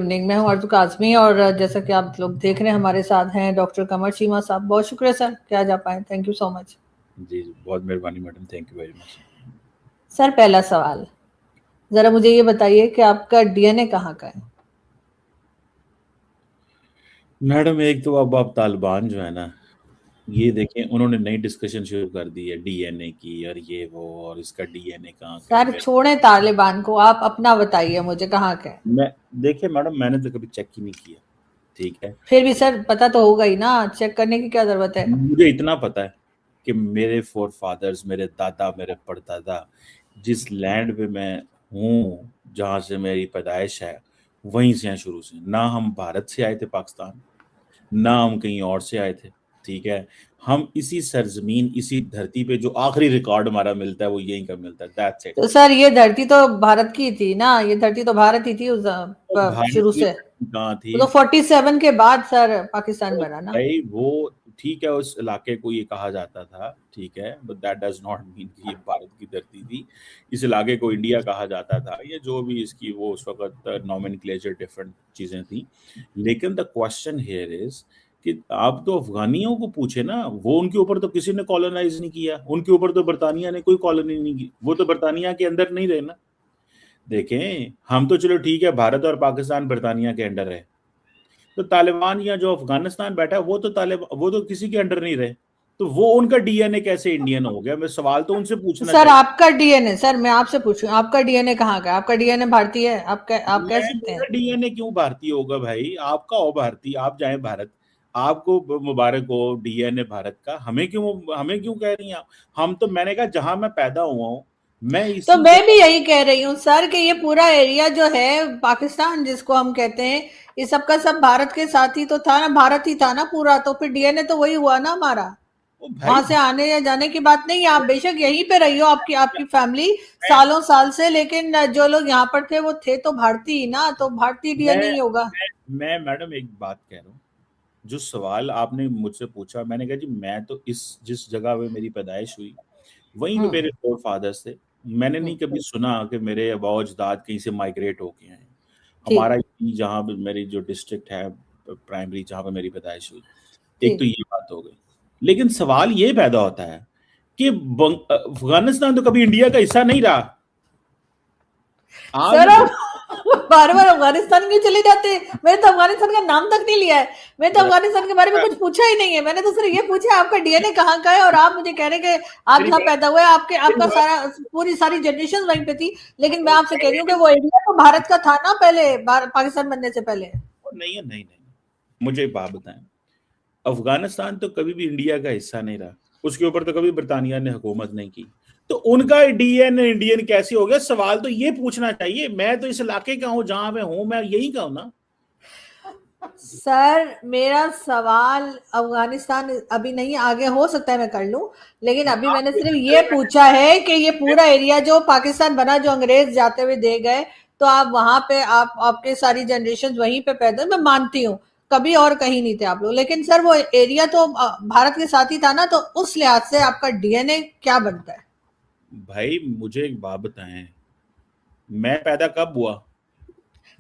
Evening. मैं हूँ आरजू काज़मी और जैसा कि आप लोग देख रहे हैं हमारे साथ हैं डॉक्टर कमर चीमा साहब। बहुत शुक्रिया सर कि आज आप आए। Thank you so much. जी बहुत मेहरबानी madam, thank you very much. Sir पहला सवाल, जरा मुझे ये बताइए कि आपका डीएनए कहाँ का है? मैडम एक तो अब आप तालिबान जो है ना, ये देखें उन्होंने नई डिस्कशन शुरू कर दी है डीएनए की, और ये वो, और इसका डीएनए कहाँ का है। सर छोड़े तालिबान को, आप अपना बताइए मुझे कहाँ का है। मैं देखिए मैडम, मैंने तो कभी चेक ही नहीं किया, ठीक है। फिर भी सर पता तो होगा ही ना, चेक करने की क्या जरूरत है। मुझे इतना पता है कि मेरे फोर फादर्स, मेरे दादा, मेरे परदादा, जिस लैंड पे मैं हूँ, जहाँ से मेरी पैदाइश है, वहीं से हैं शुरू से। ना हम भारत से आए थे पाकिस्तान, ना हम कहीं और से आए थे, ठीक है। हम इसी सरजमीन, इसी धरती पे जो आखिरी रिकॉर्ड हमारा मिलता है वो यहीं का मिलता है, दैट्स इट। तो सर ये धरती तो भारत की थी ना, ये धरती तो भारत ही थी उस तो भारत शुरू की से। कहाँ वो थी? तो 47 के बाद सर पाकिस्तान तो बना ना। भाई वो ठीक है, उस इलाके को ये कहा जाता था, ठीक है, but that does not mean कि ये भारत की धरती थी। इस इलाके को इंडिया कहा जाता था, ये जो भी इसकी वो उस वक्त नॉमेनक्लेचर डिफरेंट चीजें थी। लेकिन द क्वेश्चन हियर इज कि आप तो अफगानियों को पूछे ना, वो उनके ऊपर तो किसी ने कॉलोनाइज नहीं किया, उनके ऊपर तो बरतानिया ने कोई कॉलोनी नहीं की, वो तो बरतानिया के अंदर नहीं रहे ना। देखें हम तो चलो ठीक है, भारत और पाकिस्तान बरतानिया के अंडर है, तो तालिबान या जो अफगानिस्तान बैठा है वो तो वो तो किसी के अंडर नहीं रहे, तो वो उनका डीएनए कैसे इंडियन हो गया? मैं सवाल तो उनसे पूछना सर चाहिए। आपका डीएनए, सर मैं आपसे पूछूं आपका डीएनए कहाँ का है? आपका डीएनए भारतीय है? आप कह सकते मेरा हैं। डीएनए क्यों भारतीय होगा भाई? आपका हो भारतीय, आप जाए भारत, आपको मुबारक हो डीएनए भारत का। हमें क्यों कह रही हैं आप? हम तो, मैंने कहा जहां मैं पैदा हुआ हूँ, मैं तो इसी मैं भी जगह। यही कह रही हूँ सर कि ये पूरा एरिया जो है पाकिस्तान जिसको हम कहते हैं, ये सबका सब भारत के साथ ही तो था ना, भारत ही था ना पूरा, तो फिर डीएनए तो वही हुआ ना हमारा। ओ भाई, वहां से आने या जाने की बात नहीं है, आप बेशक यहीं पे रही हो, आपकी आपकी फैमिली मैं सालों साल से, लेकिन जो लोग यहाँ पर थे वो थे तो भारतीय ही ना, तो भारतीय डीएनए मैं ही होगा। मैं मैडम एक बात कह रहा हूँ। जो सवाल आपने मुझसे पूछा, मैंने कहा जी मैं तो इस जिस जगह पे मेरी पैदाइश हुई वहीं पे हम्म। मेरे फोर फादर्स थे। मैंने नहीं हम्म। कभी सुना कि मेरे अबाव अजदाद कहीं से माइग्रेट होके आए। ठीक। हमारा यही जहाँ पे मेरी जो डिस्ट्रिक्ट है प्राइमरी, जहाँ पे मेरी पैदाइश हुई, एक तो ठीक। ये बात हो गई। लेकिन सवाल ये पैदा होता है कि अफगानिस्तान तो कभी इंडिया का हिस्सा नहीं रहा। आप सर जो आप बार बार अफगानिस्तान क्यों चले जाते हैं? मैंने तो अफगानिस्तान का नाम तक नहीं लिया है, मैं तो अफगानिस्तान के बारे में कुछ पूछा ही नहीं है, मैंने तो सिर्फ ये पूछा आपका डीएनए कहाँ का है, और आप मुझे कह रहे हैं कि आप मेरी जहाँ बात पैदा हुए आपके मेरी आपका बात सारा पूरी सारी जनरेशन वहीं पे थी। लेकिन मैं आपसे कह रही हूँ कि वो एरिया तो भारत का था ना पहले, पाकिस्तान बनने से पहले। नहीं है, नहीं नहीं, मुझे एक बात बताएं। अफगानिस्तान तो कभी भी इंडिया का हिस्सा नहीं रहा, उसके ऊपर तो कभी बरतानिया ने हुकूमत नहीं की, तो उनका डीएनए इंडियन कैसे हो गया? सवाल तो ये पूछना चाहिए। मैं तो इस इलाके का हूं, जहां मैं हूं, मैं यही का हूं ना। सर मेरा सवाल अफगानिस्तान अभी नहीं, आगे हो सकता है मैं कर लूं, लेकिन अभी मैंने सिर्फ ये पूछा है कि ये पूरा एरिया जो पाकिस्तान बना, जो अंग्रेज जाते हुए दे गए, तो आप वहां पे आप आपके सारी जनरेशन वहीं पे पैदा, मैं मानती हूँ कभी और कहीं नहीं थे आप लोग, लेकिन सर वो एरिया तो भारत के साथ ही था ना, तो उस लिहाज से आपका डीएनए क्या बनता है? भाई मुझे एक बात बताएं, मैं पैदा कब हुआ?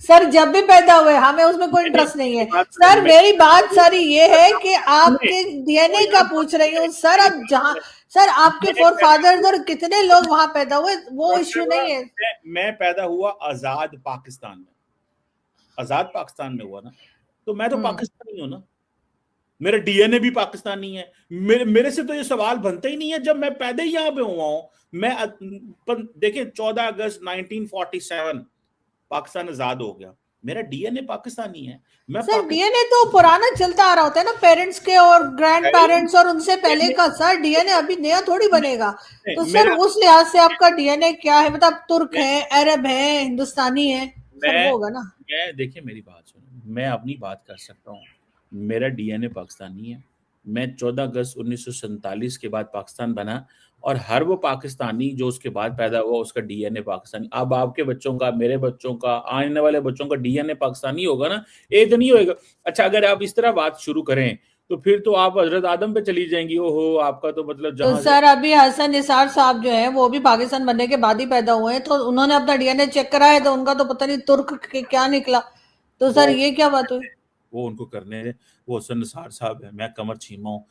सर जब भी पैदा हुए, हमें उसमें कोई मैंने इंटरेस्ट नहीं मेरी है। बात सुने, सर मेरी बात सारी ये है कि सुने, आपके डीएनए का पूछ रही हूँ सर, मेरी अब बात जहां सुने। सर आपके मैं फोर पैदा फादर्स और कितने लोग वहां पैदा हुए वो इश्यू हुआ नहीं है। मैं पैदा हुआ आजाद पाकिस्तान में, आजाद पाकिस्तान में हुआ ना, तो मैं तो हम्म। पाकिस्तानी हूं ना। मेरा डीएनए भी पाकिस्तानी है। मेरे से तो ये सवाल बनता ही नहीं है, जब मैं पैदा ही यहाँ पे हुआ हूँ। मैं देखिए 14 अगस्त 1947 पाकिस्तान आजाद हो गया, मेरा डीएनए पाकिस्तानी है। मैं सर पाकिस्तान डीएनए तो पुराना चलता आ रहा होता है ना, पेरेंट्स के और ग्रैंड पेरेंट्स और उनसे पहले डीएनए का, सर डीएनए अभी नया थोड़ी बनेगा। तो सर मेरा उस लिहाज से आपका डीएनए क्या है, मतलब तुर्क मैं है, अरब है, हिंदुस्तानी है, सर वो मैं होगा ना। मैं देखिए मेरी बात सुनो, मैं अपनी बात कर सकता हूँ। मेरा डीएनए पाकिस्तानी है। मैं 14 अगस्त 1947 के बाद पाकिस्तान बना, और हर वो पाकिस्तानी जो उसके बाद पैदा हुआ उसका डीएनए पाकिस्तानी। अब आपके बच्चों का, मेरे बच्चों का, आने वाले बच्चों का डीएनए पाकिस्तानी होगा ना, एक तो नहीं होएगा। अच्छा अगर आप इस तरह बात शुरू करें तो फिर तो आप हजरत आदम पे चली जाएंगी। ओहो, आपका तो मतलब तो जहां से। सर अभी हसन निसार साहब जो है वो भी पाकिस्तान बनने के बाद ही पैदा हुए हैं, तो उन्होंने अपना डीएनए चेक कराया तो उनका तो पता नहीं तुर्क के क्या निकला। तो सर ये क्या बात हुई? वो उनको करने दें। वो हसन निसार साहब है, मैं कमर छीमा हूँ,